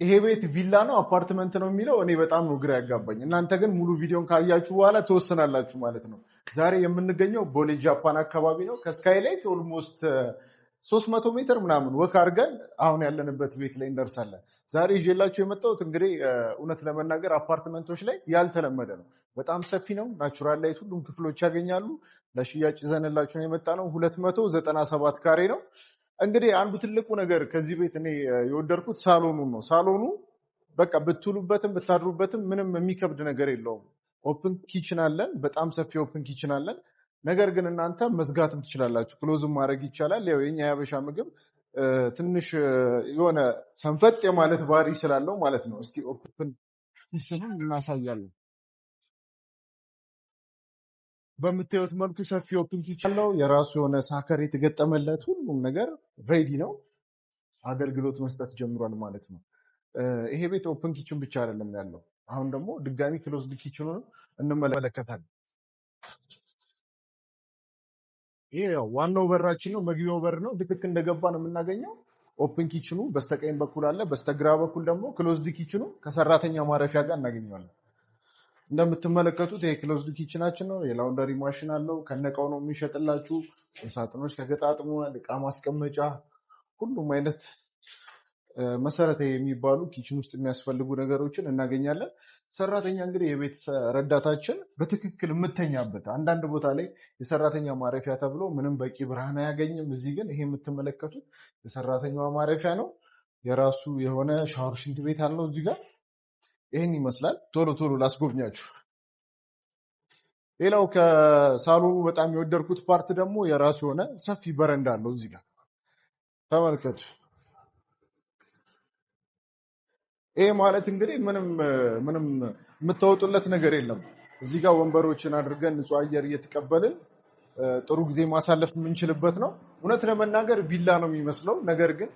ይሄ ቤት ቪላ ነው አፓርትመንት ነው የሚለው እኔ በጣም ነው ግራ ያጋባኝ። እናንተ ግን ሙሉ ቪዲዮን ካያችሁ በኋላ ትወስናላችሁ ማለት ነው። ዛሬ የምንገኘው ቦሌ ጃፓን አካባቢ ነው። ከስካይላይት ኦልሞስት 300 ሜትር ምናምን ወክ አድርገን አሁን ያለንበት ቤት ላይ እንደርሳለን። ዛሬ ይዤላችሁ የመጣሁት እንግዲህ እውነት ለመናገር አፓርትመንቶች ላይ ያልተለመደ ነው። በጣም ሰፊ ነው። ናቹራል ላይት ሁሉም ክፍሎች ያገኛሉ። ለሽያጭ ይዘንላችሁ ነው የመጣ ነው። 297 ካሬ ነው። እንግዲህ አንዱ ትልቁ ነገር ከዚህ ቤት እኔ የወደድኩት ሳሎኑ ነው። ሳሎኑ በቃ ብትውሉበትም ብታድሩበትም ምንም የሚከብድ ነገር የለውም። ኦፕን ኪችን አለን። በጣም ሰፊ ኦፕን ኪችን አለን። ነገር ግን እናንተ መዝጋትም ትችላላችሁ፣ ክሎዝም ማድረግ ይቻላል። ያው የኛ የሀበሻ ምግብ ትንሽ የሆነ ሰንፈጥ የማለት ባህሪ ስላለው ማለት ነው። እስቲ ኦፕን ኪችኑን እናሳያለን። በምታዩት መልኩ ሰፊ ኦፕን ኪችን አለው። የራሱ የሆነ ሳከር የተገጠመለት ሁሉም ነገር ሬዲ ነው። አገልግሎት መስጠት ጀምሯል ማለት ነው። ይሄ ቤት ኦፕን ኪችን ብቻ አይደለም ያለው። አሁን ደግሞ ድጋሚ ክሎዝድ ኪችኑን እንመለከታለን። ይሄ ያው ዋናው በራችን ነው፣ መግቢያው በር ነው። ልክ እንደገባ ነው የምናገኘው። ኦፕን ኪችኑ በስተቀኝ በኩል አለ፣ በስተግራ በኩል ደግሞ ክሎዝድ ኪችኑ ከሰራተኛ ማረፊያ ጋር እናገኘዋለን። እንደምትመለከቱት ይሄ ክሎዝድ ኪችናችን ነው። የላውንደሪ ማሽን አለው፣ ከነቃው ነው የሚሸጥላችሁ። ሳጥኖች ተገጣጥመዋል፣ እቃ ማስቀመጫ፣ ሁሉም አይነት መሰረታዊ የሚባሉ ኪችን ውስጥ የሚያስፈልጉ ነገሮችን እናገኛለን። ሰራተኛ እንግዲህ የቤት ረዳታችን በትክክል የምተኛበት፣ አንዳንድ ቦታ ላይ የሰራተኛ ማረፊያ ተብሎ ምንም በቂ ብርሃን አያገኝም። እዚህ ግን ይሄ የምትመለከቱት የሰራተኛዋ ማረፊያ ነው። የራሱ የሆነ ሻወር፣ ሽንት ቤት አለው እዚህ ጋር። ይህን ይመስላል። ቶሎ ቶሎ ላስጎብኛችሁ። ሌላው ከሳሎኑ በጣም የወደድኩት ፓርት ደግሞ የራሱ የሆነ ሰፊ በረንዳ አለው እዚህ ጋር ተመልከቱ። ይሄ ማለት እንግዲህ ምንም የምታወጡለት ነገር የለም። እዚህ ጋር ወንበሮችን አድርገን ንጹህ አየር እየተቀበልን ጥሩ ጊዜ ማሳለፍ የምንችልበት ነው። እውነት ለመናገር ቪላ ነው የሚመስለው፣ ነገር ግን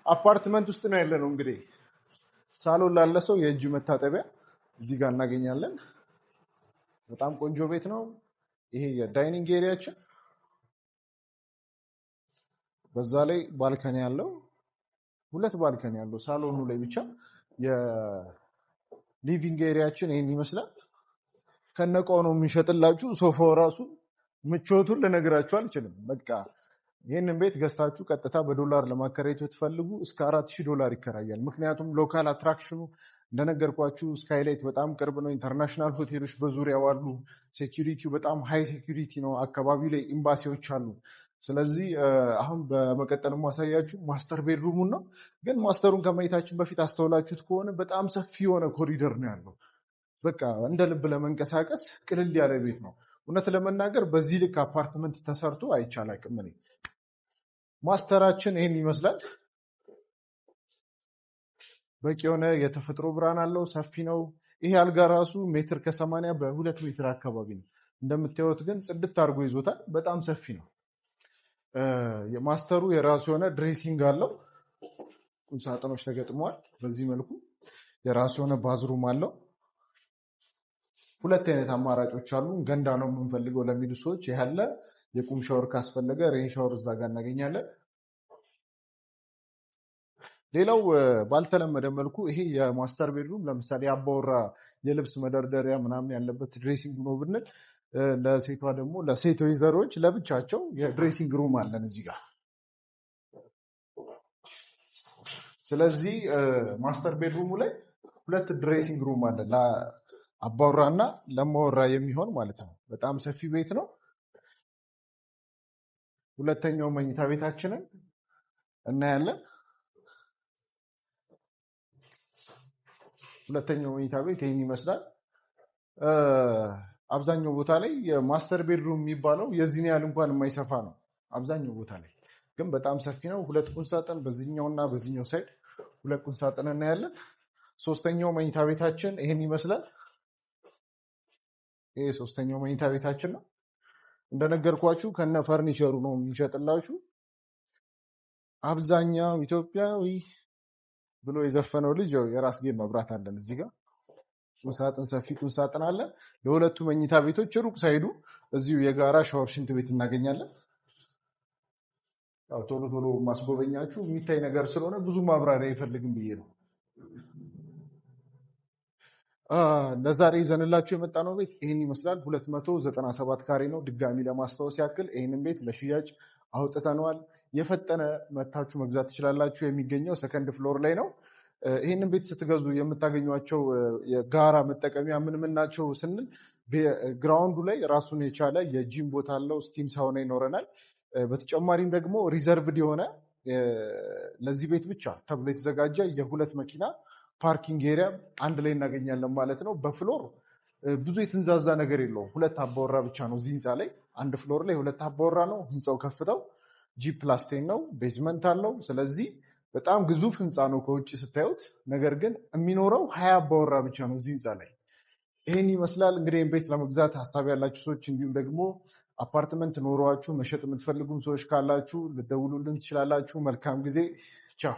አፓርትመንት ውስጥ ነው ያለ ነው። እንግዲህ ሳሎን ላለ ሰው የእጅ መታጠቢያ እዚህ ጋር እናገኛለን። በጣም ቆንጆ ቤት ነው። ይሄ የዳይኒንግ ኤሪያችን፣ በዛ ላይ ባልከኒ ያለው፣ 2 ባልከኒ ያለው ሳሎኑ ላይ ብቻ። የሊቪንግ ኤሪያችን ይህን ይመስላል። ከነቃው ነው የምንሸጥላችሁ። ሶፋው ራሱ ምቾቱን ልነግራችሁ አልችልም። በቃ ይህንን ቤት ገዝታችሁ ቀጥታ በዶላር ለማከራየት ብትፈልጉ እስከ $4000 ይከራያል። ምክንያቱም ሎካል አትራክሽኑ እንደነገርኳችሁ ስካይላይት በጣም ቅርብ ነው። ኢንተርናሽናል ሆቴሎች በዙሪያው አሉ። ሴኪሪቲው በጣም ሃይ ሴኪሪቲ ነው። አካባቢው ላይ ኤምባሲዎች አሉ። ስለዚህ አሁን በመቀጠል ማሳያችሁ ማስተር ቤድሩሙን ነው። ግን ማስተሩን ከማየታችን በፊት አስተውላችሁት ከሆነ በጣም ሰፊ የሆነ ኮሪደር ነው ያለው። በቃ እንደ ልብ ለመንቀሳቀስ ቅልል ያለ ቤት ነው። እውነት ለመናገር በዚህ ልክ አፓርትመንት ተሰርቶ አይቻል አቅም። ማስተራችን ይህን ይመስላል። በቂ የሆነ የተፈጥሮ ብርሃን አለው። ሰፊ ነው። ይሄ አልጋ ራሱ 1.80 በ2 ሜትር አካባቢ ነው። እንደምታዩት ግን ጽድት አድርጎ ይዞታል። በጣም ሰፊ ነው። የማስተሩ የራሱ የሆነ ድሬሲንግ አለው። ቁምሳጥኖች ተገጥመዋል። በዚህ መልኩ የራሱ የሆነ ባዝሩም አለው። 2 አይነት አማራጮች አሉ። ገንዳ ነው የምንፈልገው ለሚሉ ሰዎች ያለ የቁም ሻወር ካስፈለገ ሬን ሻወር እዛ ጋር እናገኛለን። ሌላው ባልተለመደ መልኩ ይሄ የማስተር ቤድሩም ለምሳሌ አባወራ የልብስ መደርደሪያ ምናምን ያለበት ድሬሲንግ ነው ብንል፣ ለሴቷ ደግሞ ለሴት ወይዘሮች ለብቻቸው የድሬሲንግ ሩም አለን እዚህ ጋር። ስለዚህ ማስተር ቤድሩሙ ላይ 2 ድሬሲንግ ሩም አለ ለአባወራና ለማወራ የሚሆን ማለት ነው። በጣም ሰፊ ቤት ነው። ሁለተኛው መኝታ ቤታችንን እናያለን። ሁለተኛው መኝታ ቤት ይህን ይመስላል። አብዛኛው ቦታ ላይ የማስተር ቤድሩም የሚባለው የዚህን ያህል እንኳን የማይሰፋ ነው። አብዛኛው ቦታ ላይ ግን በጣም ሰፊ ነው። 2 ቁም ሳጥን በዚህኛውና በዚህኛው ሳይድ 2 ቁም ሳጥን እናያለን። ሶስተኛው መኝታ ቤታችን ይህን ይመስላል። ይሄ ሶስተኛው መኝታ ቤታችን ነው። እንደነገርኳችሁ ከነ ፈርኒቸሩ ነው የሚሸጥላችሁ። አብዛኛው ኢትዮጵያዊ ብሎ የዘፈነው ልጅ የራስጌ መብራት አለን እዚህ ጋር። ቁምሳጥን ሰፊ ቁምሳጥን አለ። ለሁለቱ መኝታ ቤቶች ሩቅ ሳይዱ እዚሁ የጋራ ሻወር፣ ሽንት ቤት እናገኛለን። ቶሎ ቶሎ ማስጎበኛችሁ የሚታይ ነገር ስለሆነ ብዙ ማብራሪያ አይፈልግም ብዬ ነው። ለዛሬ ይዘንላችሁ የመጣ ነው ቤት ይህን ይመስላል። 297 ካሬ ነው። ድጋሚ ለማስታወስ ያክል ይህንን ቤት ለሽያጭ አውጥተነዋል። የፈጠነ መታችሁ መግዛት ትችላላችሁ። የሚገኘው ሰከንድ ፍሎር ላይ ነው። ይህንን ቤት ስትገዙ የምታገኟቸው የጋራ መጠቀሚያ ምን ምን ናቸው ስንል ግራውንዱ ላይ ራሱን የቻለ የጂም ቦታ አለው። ስቲም ሳውና ይኖረናል። በተጨማሪም ደግሞ ሪዘርቭድ የሆነ ለዚህ ቤት ብቻ ተብሎ የተዘጋጀ የሁለት መኪና ፓርኪንግ ኤሪያ አንድ ላይ እናገኛለን ማለት ነው። በፍሎር ብዙ የተንዛዛ ነገር የለውም። ሁለት አባወራ ብቻ ነው እዚህ ህንፃ ላይ። አንድ ፍሎር ላይ ሁለት አባወራ ነው። ህንፃው ከፍተው G+10 ነው። ቤዝመንት አለው። ስለዚህ በጣም ግዙፍ ህንፃ ነው ከውጭ ስታዩት። ነገር ግን የሚኖረው 20 አባወራ ብቻ ነው እዚህ ህንፃ ላይ። ይህን ይመስላል እንግዲህ ቤት ለመግዛት ሀሳብ ያላችሁ ሰዎች እንዲሁም ደግሞ አፓርትመንት ኖሯችሁ መሸጥ የምትፈልጉም ሰዎች ካላችሁ ልደውሉልን ትችላላችሁ። መልካም ጊዜ። ቻው